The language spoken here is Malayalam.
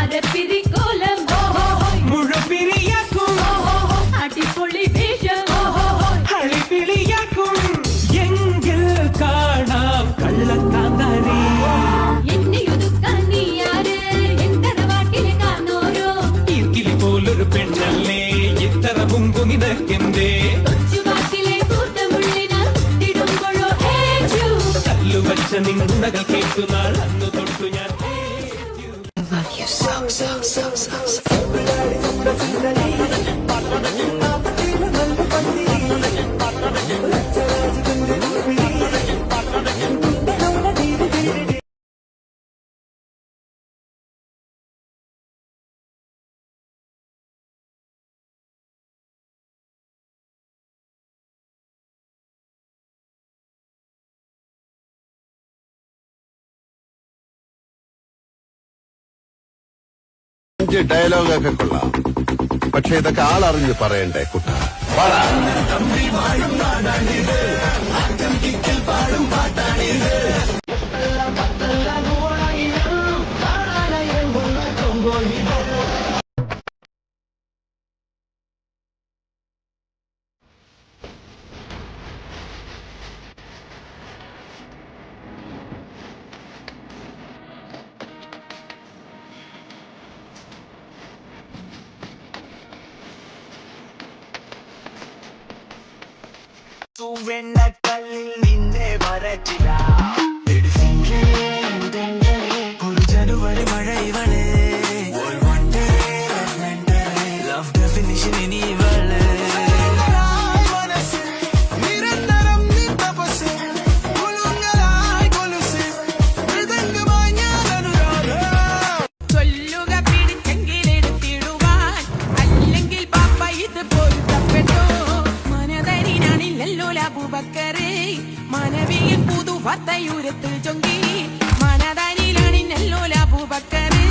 അരപ്പിരിക്കോലം മുഴുപിരിയാക്കും അടിപൊളി വേഷം കളിപ്പിളിയാക്കും എങ്കിൽ കാണാം കള്ളക്കാന്താരി എന്നെ ഒതുക്കാൻ നീ ആര് എന്റെ വാട്ടിലെ കാണോരോ ഈർക്കിലി പോലൊരു പെണ്ണല്ലേ ഇത്ര മുമ്പ് നിനക്കെന്തേ കൊച്ചുവാക്കിലെ കൂട്ടമുള്ളിനാൽ ഇടുമ്പോഴോ കല്ലുവച്ച നിന്നുണ്ടകൾ കേട്ടു നാൾ അന്നു തൊട്ടു ഞാൻ ഡയലോഗൊക്കെ കൊള്ളാം, പക്ഷെ ഇതൊക്കെ ആളറിഞ്ഞ് പറയണ്ടേ കുട്ട. വെണ്ണക്കല്ലിൽ നിന്നെ മരറ്റില്ല ഒരു ജനുവരി മഴ ഇവള് ലവ് ഡെഫിനിഷൻ ഇനി ഇവള് നിരന്തരം തപസ് ചൊല്ലുക പിടിച്ചെങ്കിലെടുത്തിടുവാൻ അല്ലെങ്കിൽ പാപ്പ ഇത് പൊരുത്തപ്പെട്ടു ബക്കറേ മനവിയിൽ പുതു വാർത്തയുരത്ത് ചൊങ്കി മനതാനിലാണിന്നല്ലോ ബക്കറേ